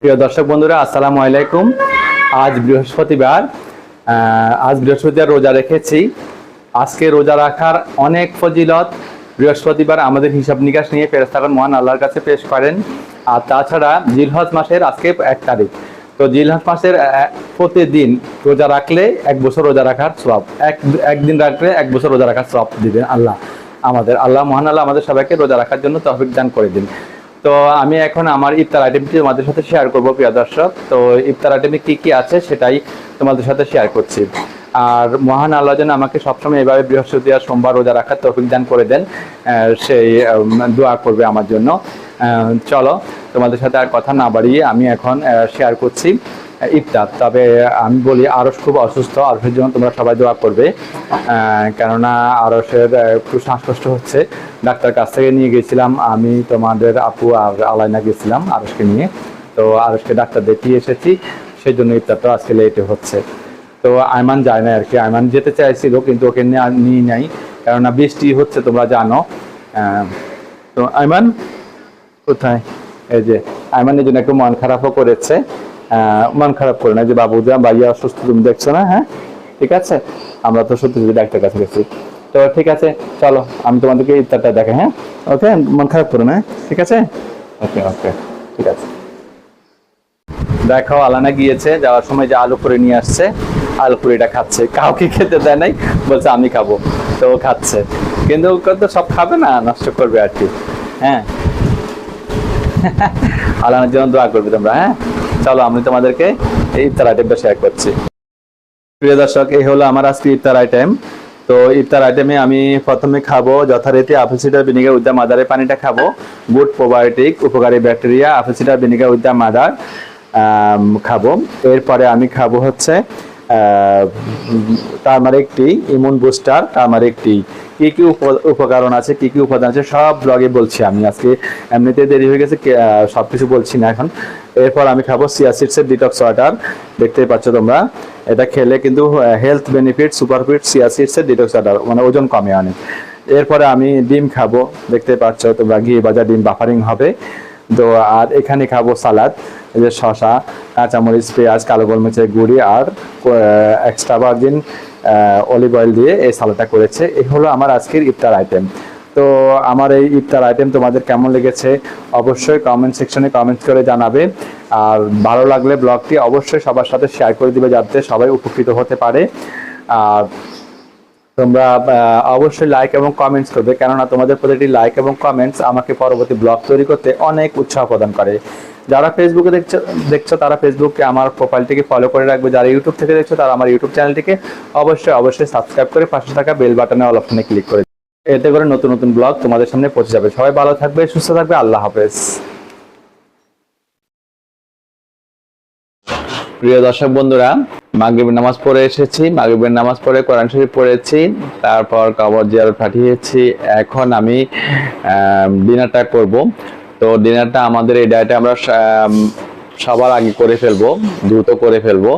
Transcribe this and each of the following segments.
প্রিয় দর্শক বন্ধুরা, আসসালামু আলাইকুম। আজ বৃহস্পতিবার। রোজা রেখেছি। আজকে রোজা রাখার অনেক ফজিলত। বৃহস্পতিবার আমাদের হিসাব নিকাশ নিয়ে ফেরেশতাগণ মহান আল্লাহর কাছে পেশ করেন। আর তাছাড়া জিলহজ মাসের আজকে 1 তারিখ। তো জিলহজ মাসের প্রতিদিন রোজা রাখলে 1 বছর রোজা রাখার সওয়াব, একদিন রাখলে 1 বছর রোজা রাখার সওয়াব দিবেন আল্লাহ। মহান আল্লাহ আমাদের সবাইকে রোজা রাখার জন্য তৌফিক দান করে দিন। তো আমি এখন আমার ইফতার আইটেমটি তোমাদের সাথে শেয়ার করবো প্রিয় দর্শক। তো ইফতার আইটেমে কি কি আছে সেটাই তোমাদের সাথে শেয়ার করছি। আর মহান আল্লাহ যেন আমাকে সবসময় এভাবে বৃহস্পতিবার সোমবার রোজা রাখার তৌফিক দান করে দেন, সেই দোয়া করবে আমার জন্য। চলো, তোমাদের সাথে আর কথা না বাড়িয়ে আমি এখন শেয়ার করছি ইফতার। তবে আমি বলি, আরশ খুব অসুস্থ, আরশের জন্য তোমরা সবাই দোয়া করবে। কেননা আরশের একটু শ্বাসকষ্ট হচ্ছে। ডাক্তার কাছ থেকে নিয়ে গেছিলাম, আমি তোমাদের আপু আর আলাইনা গেছিলাম আরশকে নিয়ে। তো আরশকে ডাক্তার দেখিয়ে এসেছি, সেই জন্য ইফতারটা আজকে লেটে হচ্ছে। তো আয়মান যায় না আর কি। আয়মান যেতে চাইছিল কিন্তু ওকে নিয়ে নাই, কেননা বৃষ্টি হচ্ছে তোমরা জানো। তো আয়মান কোথায়? এই যে আয়মানের জন্য একটু মন খারাপও করেছে। মন খারাপ করে না, যে বাবুজা ভাইয়া অসুস্থ, তুমি দেখছো না? হ্যাঁ, ঠিক আছে। আমরা তো সত্যি ডাক্তার কাছে গেছি। তো ঠিক আছে, চলো আমি তোমাদেরকে ইফতারটা দেখাই। হ্যাঁ, ওকে, মন খারাপ করো না, ঠিক আছে? ওকে ওকে, ঠিক আছে। দেখো, আলানা গিয়েছে, যাওয়ার সময় যে আলু পুরি নিয়ে আসছে, আলু পুরিটা খাচ্ছে। কাউকে খেতে দেয় নাই, বলছে আমি খাবো। তো ও খাচ্ছে, কিন্তু ও তো সব খাবে না, নষ্ট করবে আর কি। হ্যাঁ, আলানার জন্য দোয়া করবে তোমরা। হ্যাঁ, চলো আমি তোমাদেরকে এই ইফতার আইটেমটা শেয়ার করছি। প্রিয় দর্শক, এই হলো আমার আজকে ইফতার আইটেম। তো ইফতার আইটেমে আমি প্রথমে খাবো যথারীতি apple cider vinegar with the মাদারের পানিটা খাবো। গুড প্রোবায়োটিক, উপকারী bacteria, apple cider vinegar with the mother খাবো। এরপরে আমি খাবো হচ্ছে turmeric tea, immune booster turmeric tea. কি কি উপকরণ আছে, কি কি উপাদান আছে সব ব্লগে বলছি আমি। আজকে এমনিতে দেরি হয়ে গেছে, সবকিছু বলছি না এখন। এরপর আমি খাবো চিয়া সিডসের ডিটক্স ওয়াটার, দেখতেই পাচ্ছ তোমরা। এটা খেলে কিন্তু হেলথ বেনিফিট, সুপারফিট চিয়া সিডসের ডিটক্স ওয়াটার, মানে ওজন কমে অনেক। এরপরে আমি ডিম খাবো, দেখতে পাচ্ছ তোমরা, ঘি ভাজা ডিম, বাফারিং হবে। তো আর এখানে খাবো সালাদ, এই যে শসা, কাঁচামরিচ, পেঁয়াজ, কালো গোলমরিচের গুঁড়ি আর এক্সট্রা ভার্জিন অলিভ অয়েল দিয়ে এই সালাদটা করেছে। এই হলো আমার আজকের ইফতার আইটেম। তো আমার এই ইফতার আইটেম তোমাদের কেমন লেগেছে অবশ্যই কমেন্ট সেকশনে কমেন্ট করে জানাবে। আর ভালো লাগলে ব্লগটি অবশ্যই সবার সাথে শেয়ার করে দিবে, যাতে সবাই উপকৃত হতে পারে। আর তোমরা অবশ্যই লাইক এবং কমেন্টস করবে, কেননা তোমাদের প্রতিটি লাইক এবং কমেন্টস আমাকে পরবর্তী ব্লগ তৈরি করতে অনেক উৎসাহ প্রদান করে। যারা ফেসবুকে দেখছো তারা ফেসবুকে আমার প্রোফাইলটিকে ফলো করে রাখবে। যারা ইউটিউব থেকে দেখছো তারা আমার ইউটিউব চ্যানেলটিকে অবশ্যই সাবস্ক্রাইব করে পাশে থাকা বেল বাটনে অল অপশনে ক্লিক করে, এতে করে নতুন নতুন ব্লগ তোমাদের সামনে পৌঁছে যাবে। সবাই ভালো থাকবে, সুস্থ থাকবে, আল্লাহ হাফেজ। প্রিয় দর্শক বন্ধুরা, মাগরিবের নামাজ পড়ে এসেছি। মাগরিবের নামাজ পড়ে কোরআন শরীফ পড়েছি, তারপর কবর জিয়ারত পাঠিয়েছি। এখন আমি ডিনারটা করব। তো ডিনারটা আমাদের এই ডায়েটে আমরা সবার আগে করে ফেলবো, দ্রুত করে ফেলবো।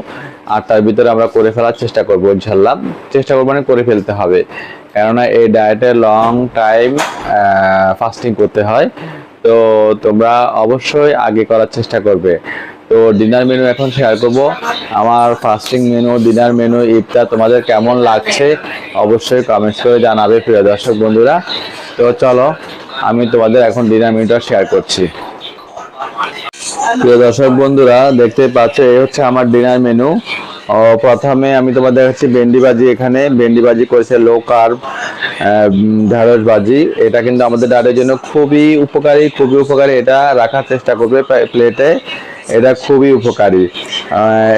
8টার ভিতরে আমরা করে ফেলার চেষ্টা করবো ইনশাল্লাহ। চেষ্টা করবো মানে করে ফেলতে হবে, কেননা এই ডায়েটে লং টাইম ফাস্টিং করতে হয়। তো তোমরা অবশ্যই আগে করার চেষ্টা করবে। তো ডিনার মেনু এখন শেয়ার করব। আমার ফাস্টিং মেনু, ডিনার মেনু, ইফতার তোমাদের কেমন লাগছে অবশ্যই কমেন্টস করে জানাবে প্রিয় দর্শক বন্ধুরা। তো চলো আমি তোমাদের এখন ডিনার মেনুটা শেয়ার করছি। প্রিয় দর্শক বন্ধুরা, দেখতে পাচ্ছ এই হচ্ছে আমার ডিনার মেনু। প্রথমে আমি তোমাদের দেখাচ্ছি ভেন্ডি ভাজি। এখানে ভেন্ডি ভাজি করেছে লো কার্ব ঢেঁড়স ভাজি। এটা কিন্তু আমাদের ডায়েটের জন্য খুবই উপকারী, খুবই উপকারী। এটা রাখার চেষ্টা করবে প্লেটে, এটা খুবই উপকারী।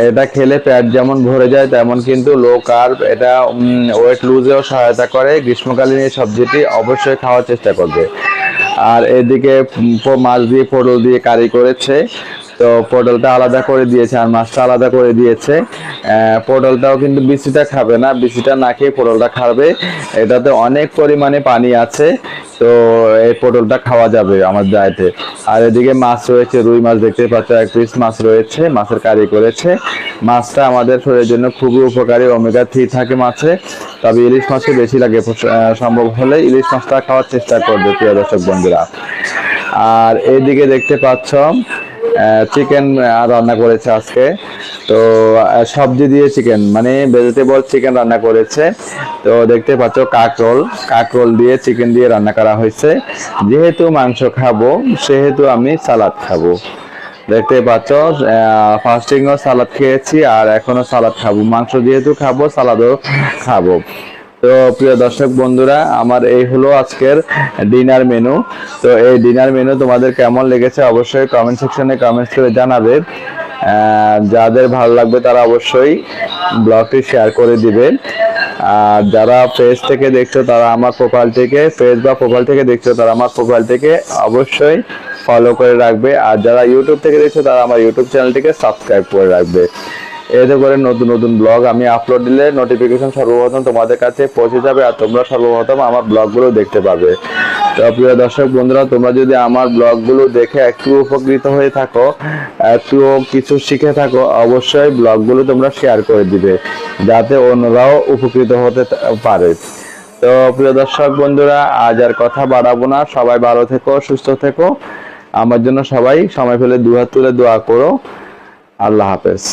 এটা খেলে পেট যেমন ভরে যায়, তেমন কিন্তু লো কার্ব, এটা ওয়েট লুজেও সহায়তা করে। গ্রীষ্মকালীন এই সবজিটি অবশ্যই খাওয়ার চেষ্টা করবে। আর এদিকে মাছ দিয়ে পটল দিয়ে কারি করেছে। তো পটলটা আলাদা করে দিয়েছে আর মাছটা আলাদা করে দিয়েছে। পটলটাও কিন্তু বিচিটা খাবে না, বিচিটা না খেয়ে পটলটা খাবে। এটাতে অনেক পরিমাণে পানি আছে, তো এই পটলটা খাওয়া যাবে আমার ডায়েটে। আর এদিকে মাছ রয়েছে, রুই মাছ দেখতে পাচ্ছ, 1 পিস মাছ রয়েছে, মাছের কারি করেছে। মাছটা আমাদের শরীরের জন্য খুবই উপকারী, ওমেগা 3 থাকে মাছে। তবে ইলিশ মাছে বেশি লাগে, সম্ভব হলে ইলিশ মাছটা খাওয়ার চেষ্টা করবে প্রিয় দর্শক বন্ধুরা। আর এইদিকে দেখতে পাচ্ছ চিকেন রান্না করেছে আজকে। তো সবজি দিয়ে চিকেন মানে ভেজিটেবল চিকেন রান্না করেছে। তো দেখতে পাচ্ছ কাকরোল দিয়ে চিকেন দিয়ে রান্না করা হয়েছে। যেহেতু মাংস খাবো সেহেতু আমি সালাদ খাবো। দেখতে পাচ্ছ ফাস্টিংও সালাদ খেয়েছি আর এখনো সালাদ খাবো, মাংস যেহেতু খাবো সালাদও খাবো। তো প্রিয় দর্শক বন্ধুরা, আমার এই হলো আজকের ডিনার মেনু। তো এই ডিনার মেনু তোমাদের কেমন লেগেছে অবশ্যই কমেন্ট সেকশনে কমেন্টস করে জানাবে। যাদের ভালো লাগবে তারা অবশ্যই ব্লগটি শেয়ার করে দিবে। আর যারা পেজ থেকে দেখছো তারা আমার প্রোফাইল থেকে দেখছো তারা আমার প্রোফাইল থেকে অবশ্যই ফলো করে রাখবে। আর যারা ইউটিউব থেকে দেখছো তারা আমার ইউটিউব চ্যানেলটিকে সাবস্ক্রাইব করে রাখবে। এতে করে নতুন নতুন ব্লগ আমি আপলোড দিলে নোটিফিকেশন সর্বপ্রথম তোমাদের কাছে পৌঁছে যাবে আর তোমরা সর্বপ্রথম আমার ব্লগগুলো দেখতে পাবে। তো প্রিয় দর্শক বন্ধুরা, তোমরা যদি আমার ব্লগগুলো দেখে একটু উপকৃত হয়ে থাকো, একটু কিছু শিখে থাকো, অবশ্যই ব্লগগুলো তোমরা শেয়ার করে দিবে যাতে অন্যরাও উপকৃত হতে পারে। তো প্রিয় দর্শক বন্ধুরা, আজ আর কথা বাড়াবো না। সবাই ভালো থেকো, সুস্থ থেকো। আমার জন্য সবাই সময় পেলে দুহাত তুলে দোয়া করো। আল্লাহ হাফেজ।